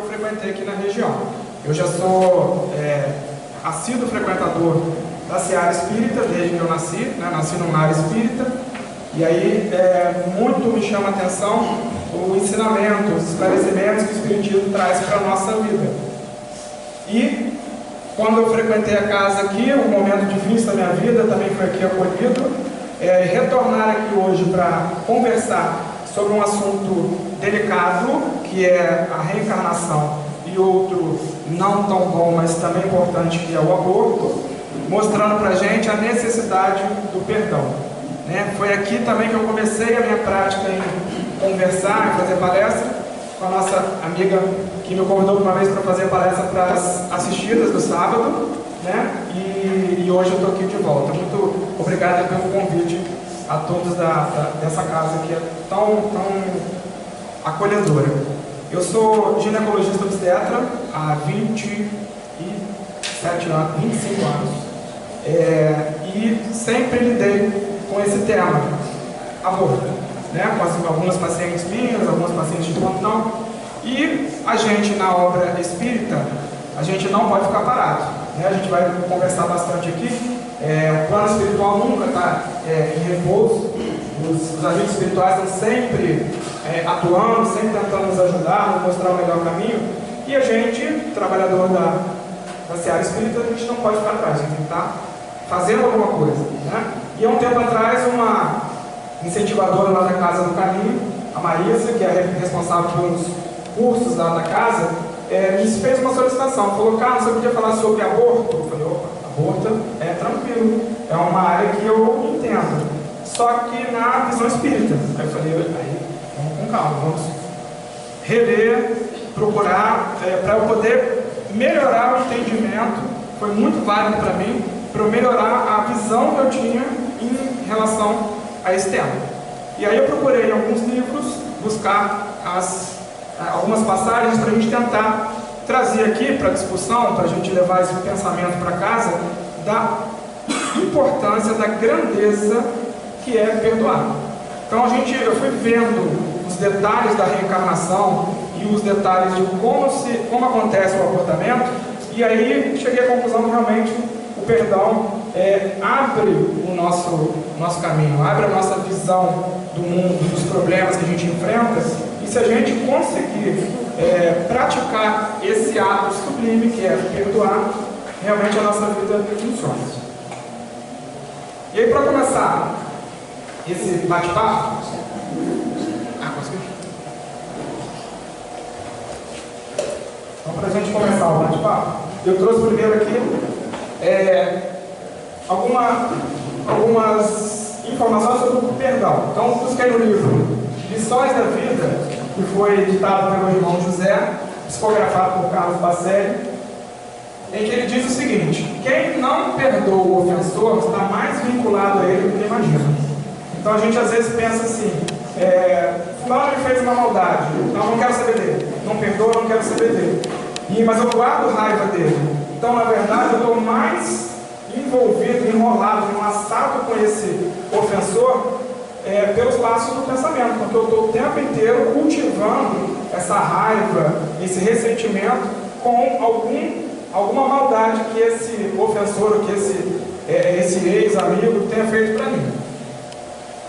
Eu frequentei aqui na região. Eu já sou assíduo frequentador da Seara Espírita desde que eu nasci, né? Nasci num lar espírita. E aí muito me chama a atenção o ensinamento, os esclarecimentos que o Espiritismo traz para a nossa vida. E quando eu frequentei a casa aqui, um momento difícil da minha vida, também foi aqui acolhido, retornar aqui hoje para conversar sobre um assunto delicado, que é a reencarnação, e outro não tão bom, mas também importante, que é o aborto, mostrando para a gente a necessidade do perdão. Foi aqui também que eu comecei a minha prática em conversar, em fazer palestra, com a nossa amiga que me convidou uma vez para fazer palestra para as assistidas do sábado, né? E hoje eu estou aqui de volta. Muito obrigado pelo convite a todos dessa casa que é tão acolhedora. Eu sou ginecologista obstetra há 25 anos, e sempre lidei com esse tema, aborto, né? Com algumas pacientes minhas, algumas pacientes de plantão. E a gente, na obra espírita, a gente não pode ficar parado, né? A gente vai conversar bastante aqui. O plano espiritual nunca está em repouso. Os agentes espirituais estão sempre atuando, sempre tentando nos ajudar, nos mostrar o melhor caminho. E a gente, trabalhador da Seara Espírita, a gente não pode ficar atrás, a gente tem que estar fazendo alguma coisa, né? E há um tempo atrás, uma incentivadora lá da Casa do Caminho, a Marisa, que é responsável pelos cursos lá da casa, me fez uma solicitação. Falou: Carlos, você podia falar sobre aborto? Eu falei: opa, aborto é tranquilo, é uma área que eu entendo, só que na visão espírita. Aí eu falei: vamos com calma, vamos reler, procurar, para eu poder melhorar o entendimento. Foi muito válido para mim, para eu melhorar a visão que eu tinha em relação a esse tema. E aí eu procurei em alguns livros buscar algumas passagens para a gente tentar trazer aqui para a discussão, para a gente levar esse pensamento para casa, da importância, da grandeza que é perdoar. Então eu fui vendo os detalhes da reencarnação e os detalhes de como acontece o abortamento, e aí cheguei à conclusão que realmente o perdão abre o nosso caminho, abre a nossa visão do mundo, dos problemas que a gente enfrenta. E se a gente conseguir praticar esse ato sublime que é perdoar, realmente a nossa vida funciona. E aí, para começar esse bate-papo, então, para a gente começar o bate-papo, eu trouxe primeiro aqui algumas informações sobre o perdão. Então, busquei no livro Lições da Vida, que foi editado pelo irmão José, psicografado por Carlos Bacelli, em que ele diz o seguinte: quem não perdoa o ofensor está mais vinculado a ele do que imagina. Então a gente às vezes pensa assim: fulano me fez uma maldade, então não quero saber dele, não perdoa, não quero saber dele, mas eu guardo raiva dele. Então, na verdade, eu estou mais envolvido, enrolado num assalto com esse ofensor pelos laços do pensamento, porque eu estou o tempo inteiro cultivando essa raiva, esse ressentimento com alguma maldade que esse ofensor, que esse ex-amigo tenha feito para mim.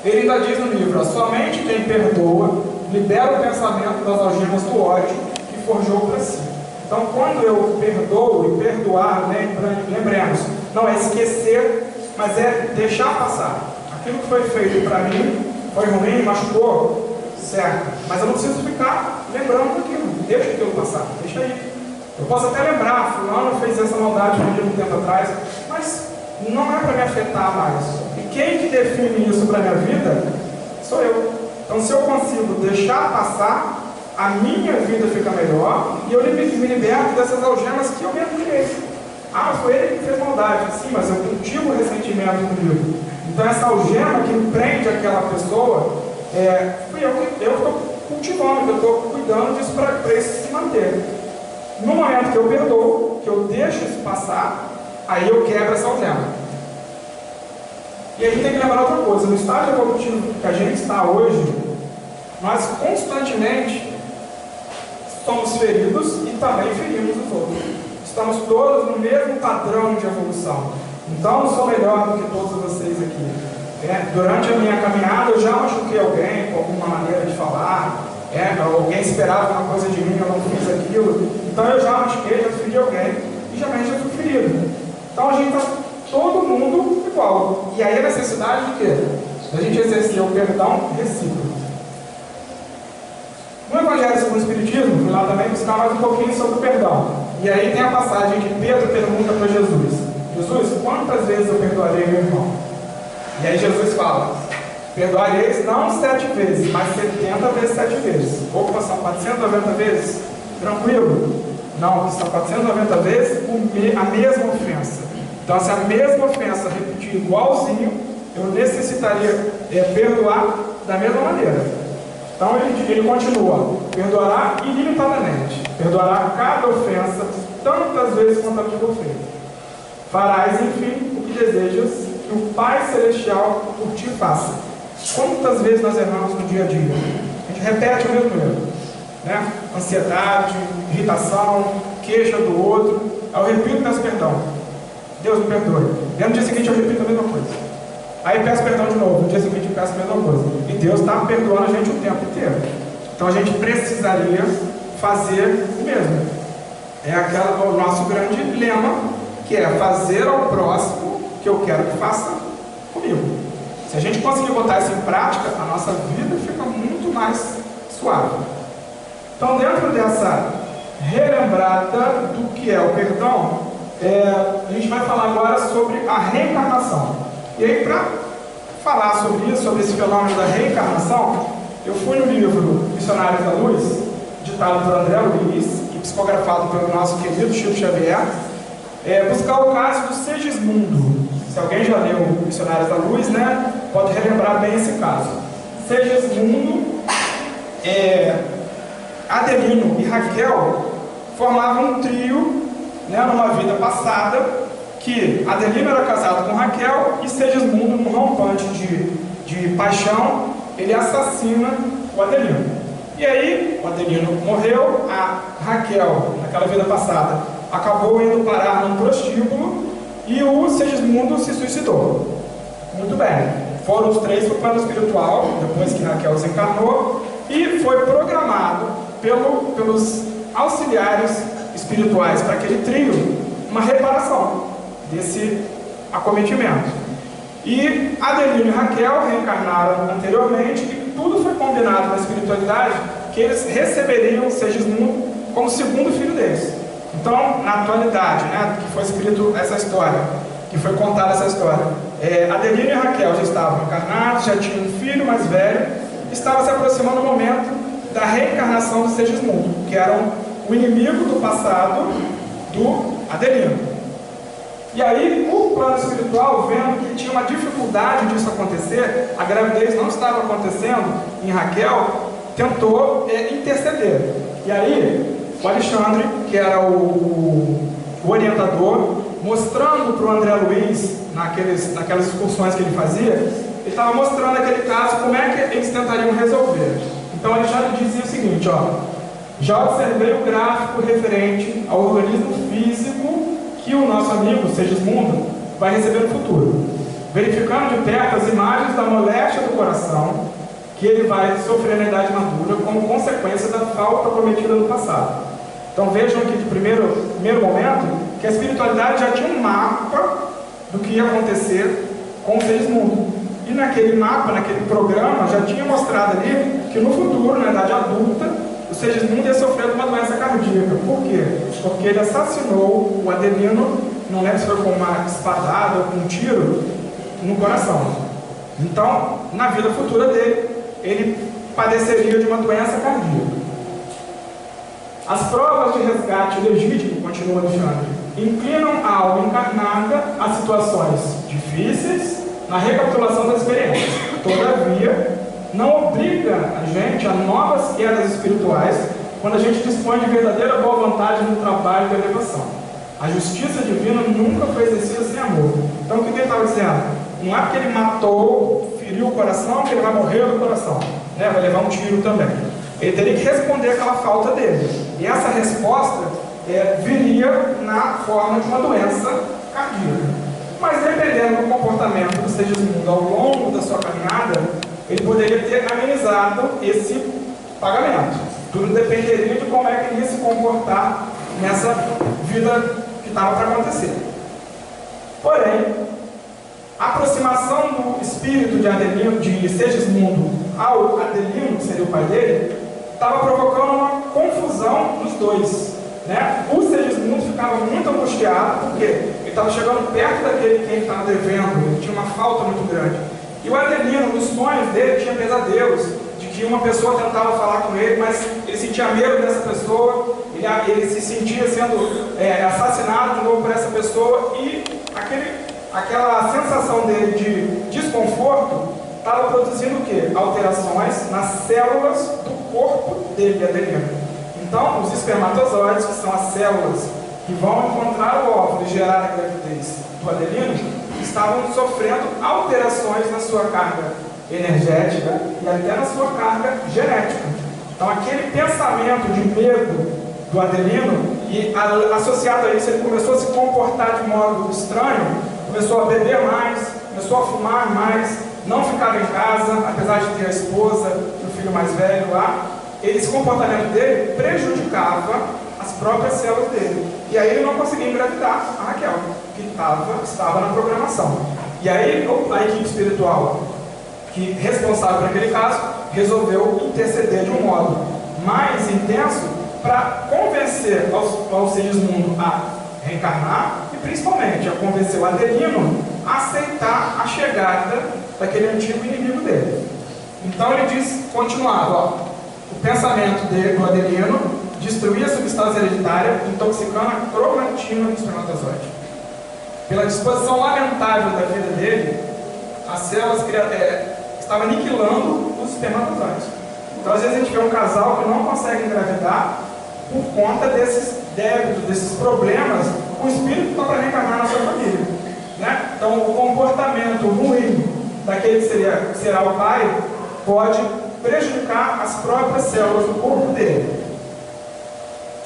Ele ainda diz no livro: somente quem perdoa libera o pensamento das algemas do ódio que forjou para si. Então, quando eu perdoo, e perdoar, lembremos, não é esquecer, mas é deixar passar. Aquilo que foi feito para mim foi ruim, machucou, certo, mas eu não preciso ficar lembrando daquilo. Deixa aquilo passar, deixa aí. Eu posso até lembrar: fulano fez essa maldade comigo um tempo atrás, mas não é para me afetar mais. E quem que define isso para a minha vida sou eu. Então, se eu consigo deixar passar, a minha vida fica melhor e eu me liberto dessas algemas que eu mesmo criei. Foi ele que fez maldade. Sim, mas eu cultivo ressentimento comigo. Então essa algema que prende aquela pessoa, fui eu que estou cultivando, que eu estou cuidando disso para isso se manter. No momento que eu perdoo, que eu deixo isso passar, aí eu quebro essa algema. E a gente tem que lembrar outra coisa: no estágio evolutivo que a gente está hoje, nós constantemente somos feridos e também ferimos os outros. Estamos todos no mesmo padrão de evolução. Então, não sou melhor do que todos vocês aqui. Durante a minha caminhada, eu já machuquei alguém com alguma maneira de falar. Alguém esperava uma coisa de mim, eu não fiz aquilo. Então, eu já machuquei, já feri alguém e já fui ferido. Então, a gente está todo mundo igual. E aí a necessidade de quê? A gente exercer o perdão recíproco. No Evangelho segundo o Espiritismo, fui lá também buscar mais um pouquinho sobre o perdão. E aí tem a passagem que Pedro pergunta para Jesus: Jesus, quantas vezes eu perdoarei meu irmão? E aí Jesus fala: perdoareis não 7 vezes, mas 70 vezes 7 vezes. Opa, são 490 vezes? Tranquilo? Não, são 490 vezes a mesma ofensa. Então, se a mesma ofensa repetir igualzinho, eu necessitaria perdoar da mesma maneira. Então ele continua: perdoará ilimitadamente, perdoará cada ofensa tantas vezes quanto a que for feita. Farás, enfim, o que desejas que o Pai Celestial por ti faça. Quantas vezes nós erramos no dia a dia? A gente repete o mesmo erro, né? Ansiedade, irritação, queixa do outro. Eu repito e peço perdão. Deus me perdoe. E no dia seguinte eu repito a mesma coisa. Aí peço perdão de novo, no dia seguinte eu peço a mesma coisa. E Deus está perdoando a gente o tempo inteiro. Então a gente precisaria fazer o mesmo. É o nosso grande lema, que é fazer ao próximo que eu quero que faça comigo. Se a gente conseguir botar isso em prática, a nossa vida fica muito mais suave. Então, dentro dessa relembrada do que é o perdão, a gente vai falar agora sobre a reencarnação. E aí, para falar sobre isso, sobre esse fenômeno da reencarnação, eu fui no livro Missionários da Luz, ditado por André Luiz e psicografado pelo nosso querido Chico Xavier, buscar o caso do Segismundo. Se alguém já leu Missionários da Luz, né, pode relembrar bem esse caso. Segismundo, Adelino e Raquel formavam um trio, né, numa vida passada, que Adelino era casado com Raquel e Segismundo, num rompante de paixão, ele assassina o Adelino. E aí, o Adelino morreu, a Raquel, naquela vida passada, acabou indo parar num prostíbulo e o Segismundo se suicidou. Muito bem, foram os 3 para o plano espiritual, depois que Raquel desencarnou, e foi programado pelos auxiliares espirituais para aquele trio uma reparação desse acometimento. E Adelino e Raquel reencarnaram anteriormente e tudo foi combinado na espiritualidade que eles receberiam Segismundo como segundo filho deles. Então, na atualidade, né, que foi escrito essa história, que foi contada essa história, Adelino e Raquel já estavam encarnados, já tinham um filho mais velho, estava se aproximando o momento da reencarnação de Segismundo, que era o inimigo do passado do Adelino. E aí, o plano espiritual, vendo que tinha uma dificuldade disso acontecer, a gravidez não estava acontecendo em Raquel, tentou interceder. E aí, o Alexandre, que era o orientador, mostrando para o André Luiz, naquelas excursões que ele fazia, ele estava mostrando aquele caso, como é que eles tentariam resolver. Então, o Alexandre dizia o seguinte: já observei o gráfico referente ao organismo físico que o nosso amigo Segismundo vai receber no futuro, verificando de perto as imagens da moléstia do coração que ele vai sofrer na idade madura como consequência da falta cometida no passado. Então vejam aqui de primeiro momento que a espiritualidade já tinha um mapa do que ia acontecer com o Segismundo. E naquele mapa, naquele programa, já tinha mostrado ali que no futuro, na idade adulta, o Segismundo ia sofrer de uma doença cardíaca. Por quê? Porque ele assassinou o Adelino, não lembro se foi com uma espadada ou com um tiro, no coração. Então, na vida futura dele, ele padeceria de uma doença cardíaca. As provas de resgate legítimo, continua Alexandre, inclinam a alma encarnada a situações difíceis na recapitulação das experiências. Todavia, não obriga a gente a novas quedas espirituais quando a gente dispõe de verdadeira boa vontade no trabalho da elevação. A justiça divina nunca foi exercida sem amor. Então o que ele estava dizendo? Não é porque ele matou, feriu o coração, que ele vai morrer do coração, né? Vai levar um tiro também. Ele teria que responder aquela falta dele. E essa resposta viria na forma de uma doença cardíaca. Mas dependendo do comportamento do Segismundo ao longo da sua caminhada, ele poderia ter amenizado esse pagamento. Tudo dependeria de como é que ele ia se comportar nessa vida que estava para acontecer. Porém, a aproximação do espírito de Segismundo ao Adelino, que seria o pai dele, estava provocando uma confusão nos dois. O Segismundo ficava muito angustiado, porque ele estava chegando perto daquele que ele estava devendo, ele tinha uma falta muito grande. E o Adelino, nos sonhos dele, tinha pesadelos, de que uma pessoa tentava falar com ele, mas ele sentia medo dessa pessoa, ele se sentia sendo assassinado de novo por essa pessoa, e aquela sensação dele de desconforto estava produzindo o quê? Alterações nas células do corpo dele, Adelino. Então, os espermatozoides, que são as células que vão encontrar o óvulo e gerar a gravidez do Adelino, estavam sofrendo alterações na sua carga energética e até na sua carga genética. Então, aquele pensamento de medo do Adelino, e associado a isso, ele começou a se comportar de modo estranho, começou a beber mais, começou a fumar mais, não ficava em casa, apesar de ter a esposa e o filho mais velho lá. Esse comportamento dele prejudicava as próprias células dele. E aí ele não conseguia engravidar a Raquel, que estava na programação. E aí a equipe espiritual, que responsável por aquele caso, resolveu interceder de um modo mais intenso para convencer ao Segismundo a reencarnar e principalmente a convencer o Adelino a aceitar a chegada daquele antigo inimigo dele. Então ele diz, continuado, o pensamento do Adelino destruía a substância hereditária, intoxicando a cromatina do espermatozoide. Pela disposição lamentável da vida dele, as células estavam aniquilando os espermatozoides. Então, às vezes, a gente vê um casal que não consegue engravidar por conta desses débitos, desses problemas, o espírito está para reencarnar na sua família. Então, o comportamento ruim daquele que será o pai pode prejudicar as próprias células do corpo dele.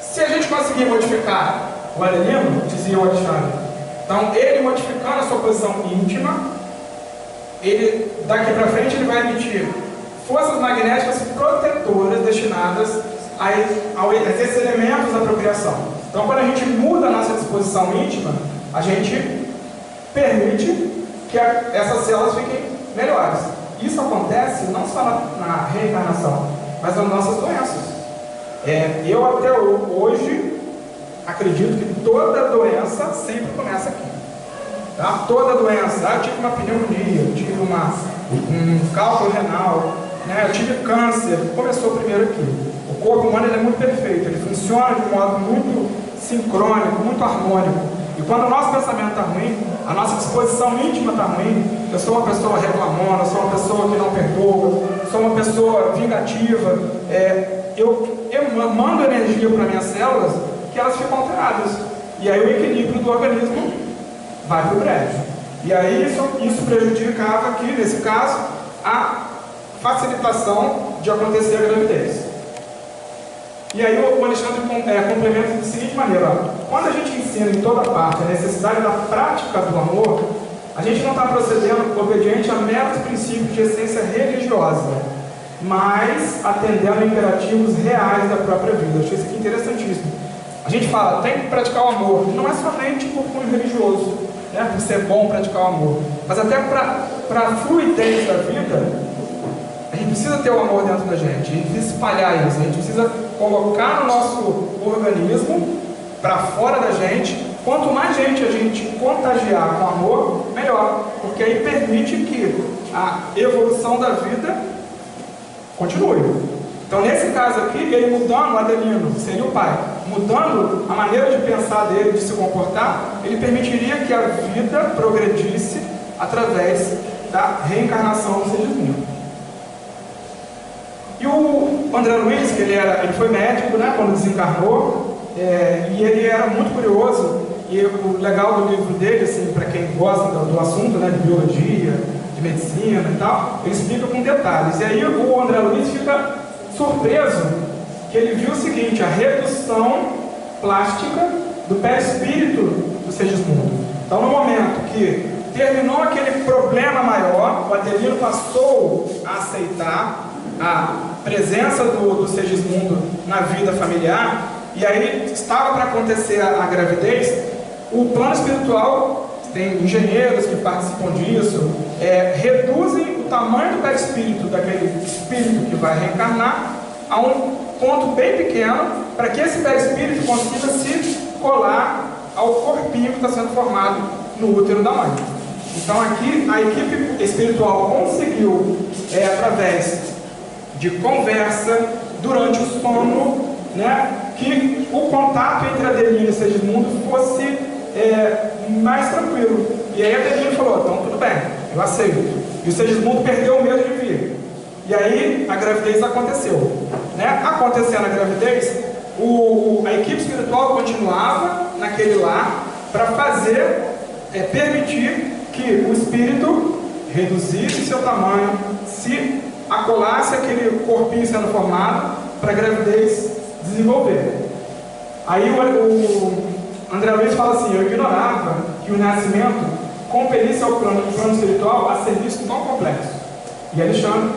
Se a gente conseguir modificar o Adelino, dizia o Alexandre, então ele modificando a sua posição íntima, daqui para frente ele vai emitir forças magnéticas protetoras destinadas a esses elementos da procriação. Então, quando a gente muda a nossa disposição íntima, a gente permite que essas células fiquem melhores. Isso acontece não só na reencarnação, mas nas nossas doenças. Eu até hoje acredito que toda doença sempre começa aqui. Tá? Toda doença, eu tive uma pneumonia, eu tive um cálculo renal, eu tive câncer, começou primeiro aqui. O corpo humano é muito perfeito, ele funciona de um modo muito sincrônico, muito harmônico. E quando o nosso pensamento está ruim, a nossa disposição íntima está ruim, eu sou uma pessoa reclamona, eu sou uma pessoa que não perdoa, sou uma pessoa vingativa, eu mando energia para minhas células que elas ficam alteradas. E aí o equilíbrio do organismo vai para o brejo. E aí isso prejudicava aqui, nesse caso, a facilitação de acontecer a gravidez. E aí o Alexandre complementa da seguinte maneira, quando a gente ensina em toda parte a necessidade da prática do amor, a gente não está procedendo obediente a meros princípios de essência religiosa, mas atendendo a imperativos reais da própria vida. Eu achei isso aqui interessantíssimo. A gente fala, tem que praticar o amor, não é somente por cunho religioso, por ser bom praticar o amor, mas até para a fluidez da vida. A gente precisa ter o amor dentro da gente, a gente precisa espalhar isso, a gente precisa colocar no nosso organismo, para fora da gente. Quanto mais gente a gente contagiar com amor, melhor, porque aí permite que a evolução da vida continue. Então, nesse caso aqui, ele mudando o Adelino, que seria o pai, mudando a maneira de pensar dele, de se comportar, ele permitiria que a vida progredisse através da reencarnação do Segismundo. E o André Luiz, que ele foi médico, quando desencarnou, e ele era muito curioso, e o legal do livro dele, assim, para quem gosta do assunto, de biologia, de medicina e tal, ele explica com detalhes. E aí o André Luiz fica surpreso que ele viu o seguinte: a redução plástica do perispírito do Segismundo. Então, no momento que terminou aquele problema maior, o Adelino passou a aceitar a presença do Segismundo na vida familiar, e aí estava para acontecer a gravidez. O plano espiritual, tem engenheiros que participam disso, reduzem o tamanho do perispírito daquele espírito que vai reencarnar a um ponto bem pequeno, para que esse perispírito consiga se colar ao corpinho que está sendo formado no útero da mãe. Então aqui a equipe espiritual conseguiu, através de conversa durante o sono, né, que o contato entre Adelino e Segismundo fosse mais tranquilo. E aí Adelino falou: então tudo bem, eu aceito. E o Segismundo perdeu o medo de vir. E aí a gravidez aconteceu, né? Acontecendo a gravidez, a equipe espiritual continuava naquele lar para permitir que o espírito reduzisse seu tamanho, se acolasse aquele corpinho sendo formado para a gravidez desenvolver. Aí o André Luiz fala assim: eu ignorava que o nascimento compelisse ao plano espiritual a serviço tão complexo. E Alexandre,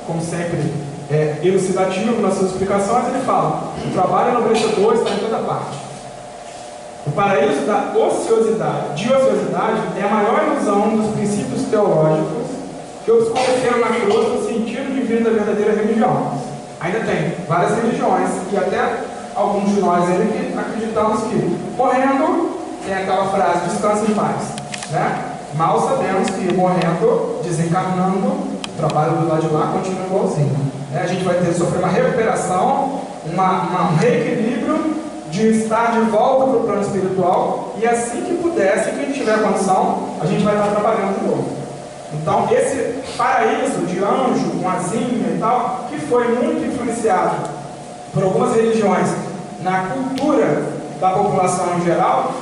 como sempre, elucidativo nas suas explicações, ele fala: o trabalho no brecha 2 está em toda parte. O paraíso da ociosidade é a maior ilusão dos princípios teológicos que obscureceram na cruz o sentido divino da verdadeira religião. Ainda tem várias religiões, e até alguns de nós que acreditamos que morrendo, tem aquela frase: descansa em paz, né? Mal sabemos que morrendo, desencarnando, o trabalho do lado de lá continua igualzinho, né? A gente vai ter que sofrer uma recuperação, um reequilíbrio de estar de volta para o plano espiritual, e assim que puder, assim que a gente tiver condição, a gente vai estar trabalhando de novo. Então, esse paraíso de anjo, com asinha e tal, que foi muito influenciado por algumas religiões na cultura da população em geral,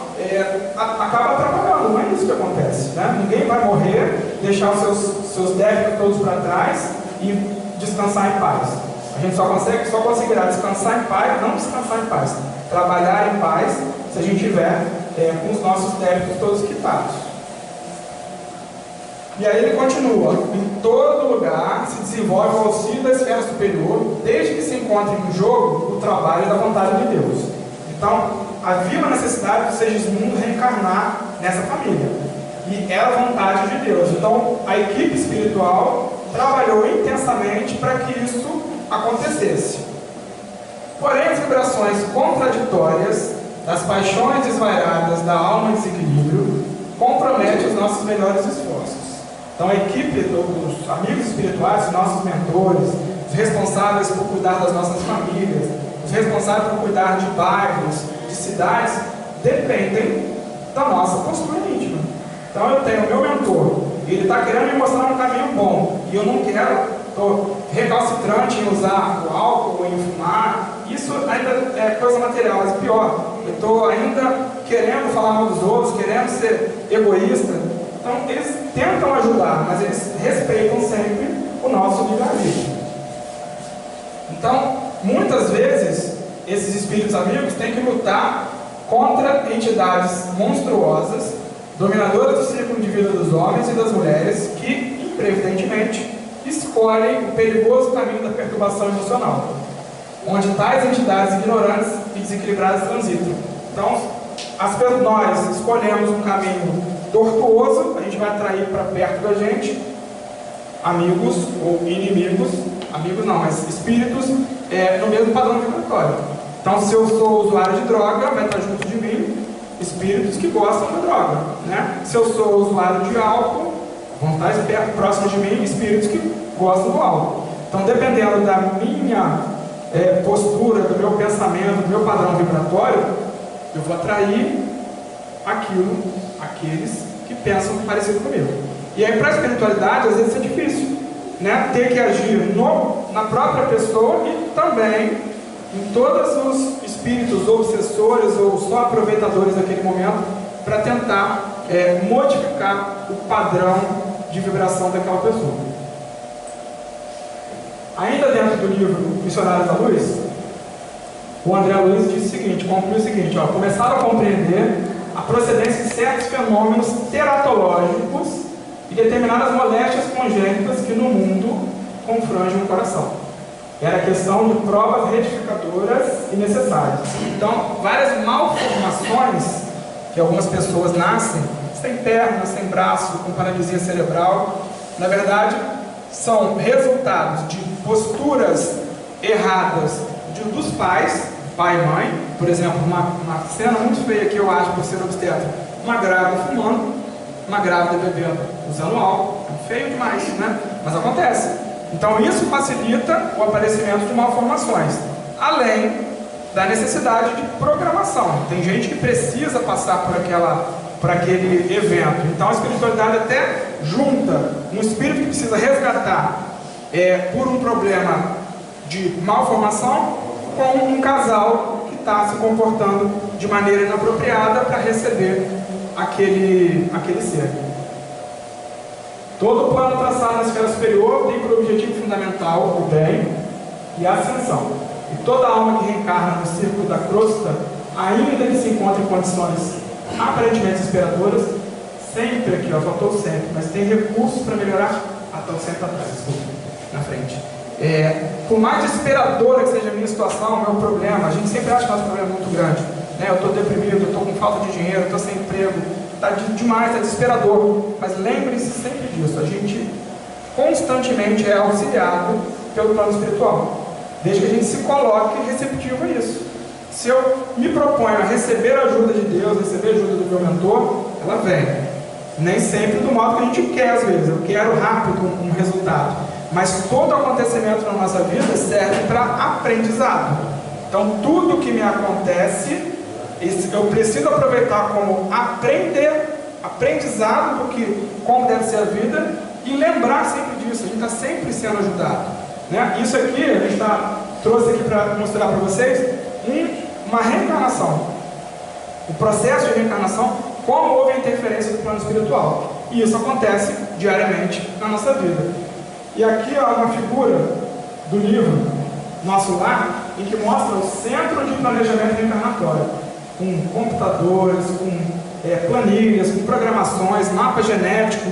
acaba atrapalhando. Não é isso que acontece, né? Ninguém vai morrer, deixar os seus débitos todos para trás e descansar em paz. A gente só conseguirá descansar em paz, não descansar em paz, trabalhar em paz, se a gente tiver com os nossos débitos todos quitados. E aí ele continua: em todo lugar se desenvolve o auxílio da esfera superior, desde que se encontre em jogo o trabalho da vontade de Deus. Então, havia uma necessidade do Segismundo reencarnar nessa família, e era a vontade de Deus. Então, a equipe espiritual trabalhou intensamente para que isso acontecesse. Porém, as vibrações contraditórias das paixões desvairadas da alma em desequilíbrio comprometem os nossos melhores esforços. Então, a equipe dos amigos espirituais, os nossos mentores, os responsáveis por cuidar das nossas famílias, os responsáveis por cuidar de bairros, de cidades, dependem da nossa postura íntima. Então, eu tenho o meu mentor, e ele está querendo me mostrar um caminho bom, e eu não quero, estou recalcitrante em usar o álcool, em fumar. Isso ainda é coisa material, mas pior, eu estou ainda querendo falar mal dos outros, querendo ser egoísta. Então, eles tentam ajudar, mas eles respeitam sempre o nosso livre-arbítrio. Então, muitas vezes, esses espíritos amigos têm que lutar contra entidades monstruosas, dominadoras do círculo de vida dos homens e das mulheres, que, imprevidentemente, escolhem o perigoso caminho da perturbação emocional, onde tais entidades ignorantes e desequilibradas transitam. Então, nós escolhemos um caminho tortuoso, a gente vai atrair para perto da gente amigos ou inimigos, amigos não, mas espíritos no mesmo padrão vibratório. Então, se eu sou usuário de droga, vai estar junto de mim espíritos que gostam da droga, né? Se eu sou usuário de álcool, vão estar próximo de mim espíritos que gostam do álcool. Então, dependendo da minha postura, do meu pensamento, do meu padrão vibratório, eu vou atrair aqueles que pensam parecido comigo. E aí, para a espiritualidade, às vezes é difícil, né? Ter que agir na própria pessoa e também em todos os espíritos obsessores ou só aproveitadores daquele momento, para tentar modificar o padrão de vibração daquela pessoa. Ainda dentro do livro Missionários da Luz, o André Luiz diz o seguinte, conclui o seguinte, ó, começaram a compreender a procedência de certos fenômenos teratológicos e determinadas moléstias congênitas que no mundo confrangem o coração. Era questão de provas retificadoras e necessárias. Então, várias malformações que algumas pessoas nascem, sem perna, sem braço, com paralisia cerebral, na verdade, são resultados de posturas erradas dos pais, pai e mãe. Por exemplo, uma cena muito feia que eu acho por ser obstetra, uma grávida fumando, uma grávida bebendo, usando álcool, feio demais, né? Mas acontece. Então isso facilita o aparecimento de malformações, além da necessidade de programação. Tem gente que precisa passar por aquele evento. Então a espiritualidade até junta um espírito que precisa resgatar por um problema de malformação com um casal que está se comportando de maneira inapropriada para receber aquele ser. Todo plano traçado na esfera superior tem por objetivo fundamental o bem e a ascensão. E toda alma que reencarna no círculo da crosta, ainda que se encontre em condições aparentemente desesperadoras, sempre aqui, ó, faltou sempre, mas tem recursos para melhorar. Estou sempre atrás, desculpa, na frente. Por mais desesperadora que seja a minha situação, o meu problema, a gente sempre acha que o nosso problema é muito grande, né? Eu estou deprimido, eu estou com falta de dinheiro, estou sem emprego, está demais, está desesperador. Mas lembre-se sempre disso, a gente constantemente é auxiliado pelo plano espiritual, desde que a gente se coloque receptivo a isso. Se eu me proponho a receber a ajuda de Deus, receber a ajuda do meu mentor, ela vem. Nem sempre do modo que a gente quer, às vezes. Eu quero rápido um resultado. Mas todo acontecimento na nossa vida serve para aprendizado. Então, tudo que me acontece, eu preciso aproveitar como aprendizado do que, como deve ser a vida, e lembrar sempre disso. A gente está sempre sendo ajudado, né? Isso aqui, a gente trouxe aqui para mostrar para vocês uma reencarnação. O processo de reencarnação, como houve a interferência do plano espiritual. E isso acontece diariamente na nossa vida. E aqui ó, uma figura do livro Nosso Lar, em que mostra o centro de planejamento reencarnatório, com computadores, com planilhas, com programações, mapa genético.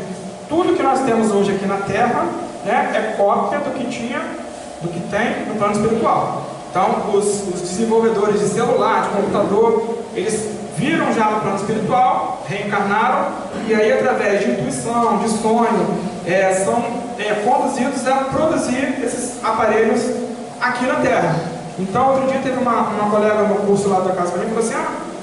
Tudo que nós temos hoje aqui na Terra, né, é cópia do que tem no plano espiritual. Então, os desenvolvedores de celular, de computador, eles viram já no plano espiritual, reencarnaram, e aí através de intuição, de sonho, são conduzidos a produzir esses aparelhos aqui na Terra. Então, outro dia teve uma colega no curso lá da casa para mim, falou assim,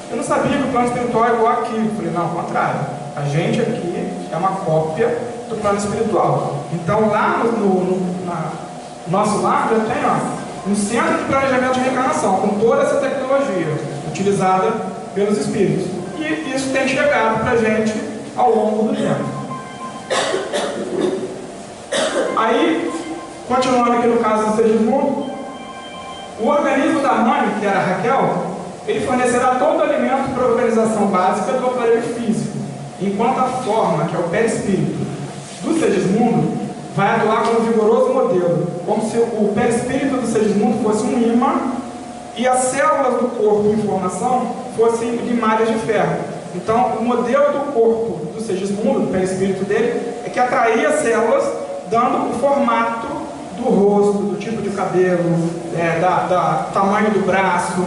eu não sabia que o plano espiritual é igual aqui. Eu falei, não, ao contrário, a gente aqui é uma cópia do plano espiritual. Então, lá no nosso lar já tem um centro de planejamento de reencarnação, com toda essa tecnologia utilizada pelos espíritos. E isso tem chegado para a gente ao longo do tempo. Aí, continuando aqui no caso do Segismundo, o organismo da mãe, que era a Raquel, ele fornecerá todo o alimento para a organização básica do aparelho físico, enquanto a forma, que é o perispírito, do Segismundo, vai atuar como vigoroso modelo, como se o perispírito do Segismundo fosse um imã e as células do corpo em formação fossem limalhas de ferro. Então, o modelo do corpo do Segismundo, do perispírito dele, é que atraía as células, dando o formato do rosto, do tipo de cabelo, do tamanho do braço,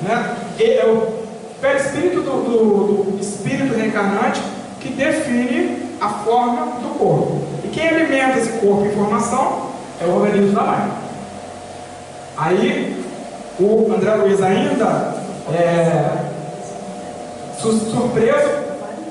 né? É o perispírito do espírito reencarnante que define a forma do corpo. E quem alimenta esse corpo em formação é o organismo da mãe. Aí, o André Luiz ainda, surpreso,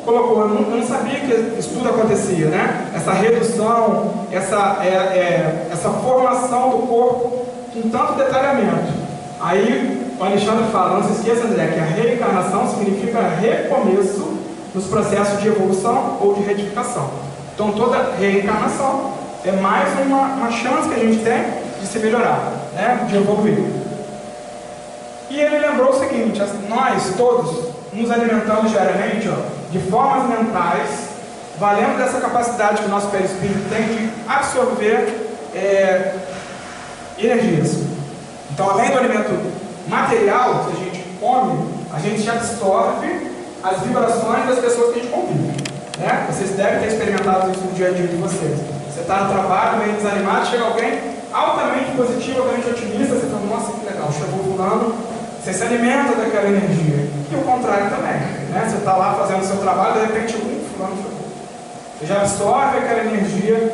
colocou, eu não sabia que isso tudo acontecia, né? Essa redução, essa formação do corpo com tanto detalhamento. Aí o Alexandre fala, não se esqueça, André, que a reencarnação significa recomeço nos processos de evolução ou de retificação. Então toda reencarnação é mais uma chance que a gente tem de se melhorar, né? De evoluir. E ele lembrou o seguinte, nós todos nos alimentamos diariamente de formas mentais, valendo dessa capacidade que o nosso perispírito tem de absorver energias. Então, além do alimento material que a gente come, a gente absorve as vibrações das pessoas que a gente convive, né? Vocês devem ter experimentado isso no dia a dia de vocês. Você está no trabalho, meio desanimado, chega alguém altamente positivo, altamente otimista, você fala, nossa, que legal, chegou fulano, você se alimenta daquela energia. E o contrário também, né? Você está lá fazendo o seu trabalho, de repente, fulano chegou. Você já absorve aquela energia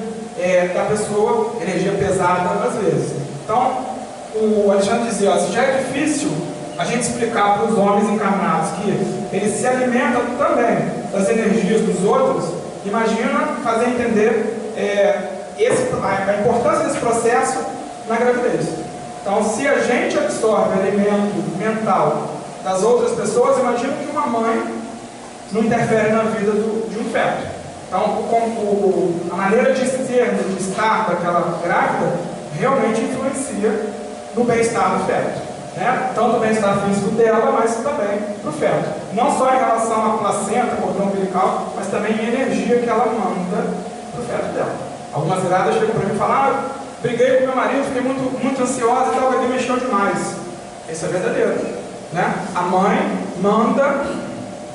da pessoa, energia pesada às vezes. Então, o Alexandre dizia, se já é difícil a gente explicar para os homens encarnados que eles se alimentam também das energias dos outros, imagina fazer entender a importância desse processo na gravidez. Então, se a gente absorve alimento mental das outras pessoas, imagina que uma mãe não interfere na vida de um feto. Então, a maneira de ser, de estar daquela grávida, realmente influencia no bem-estar do feto, né? Tanto o bem-estar físico dela, mas também para o feto. Não só em relação à placenta, cordão umbilical, mas também em energia que ela manda para o feto dela. Algumas viradas chegam para mim e falam, briguei com meu marido, fiquei muito ansiosa e tal, ele mexeu demais. Isso é verdadeiro, né? A mãe manda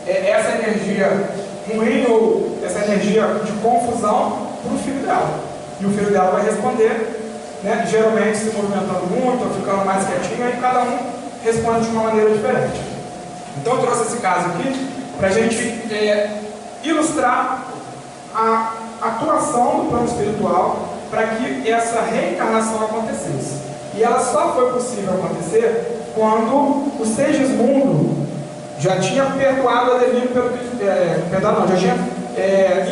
essa energia ruim ou essa energia de confusão para o filho dela. E o filho dela vai responder, né, geralmente se movimentando muito, ou ficando mais quietinho, e cada um responde de uma maneira diferente. Então eu trouxe esse caso aqui para a gente ilustrar a atuação do plano espiritual para que essa reencarnação acontecesse. E ela só foi possível acontecer quando o Segismundo já tinha perdoado Adelino já tinha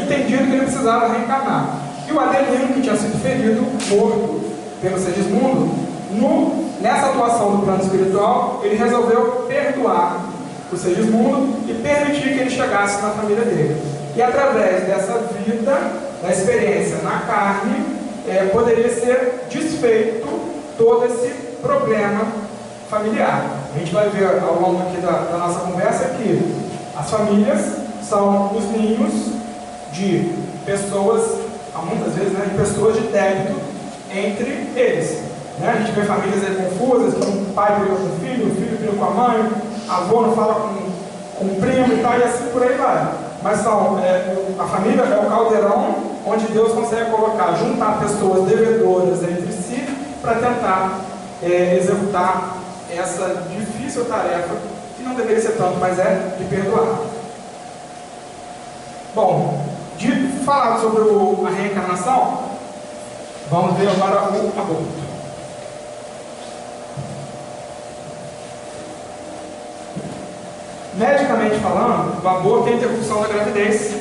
entendido que ele precisava reencarnar. E o Adelino, que tinha sido ferido, morto pelo Segismundo, nessa atuação do plano espiritual, ele resolveu perdoar o Segismundo e permitir que ele chegasse na família dele. E através dessa vida, da experiência na carne, poderia ser desfeito todo esse problema familiar. A gente vai ver ao longo aqui da nossa conversa que as famílias são os ninhos de pessoas, muitas vezes, né, de pessoas de débito entre eles. Né? A gente vê famílias confusas, que um pai briga com o filho briga com a mãe, avô não fala com o primo e tal, e assim por aí vai. Mas a família é o caldeirão onde Deus consegue juntar pessoas devedoras entre si para tentar executar essa difícil tarefa, que não deveria ser tanto, mas de perdoar. Bom, de falar sobre a reencarnação, vamos ver agora o aborto. Medicamente falando, o aborto é a interrupção da gravidez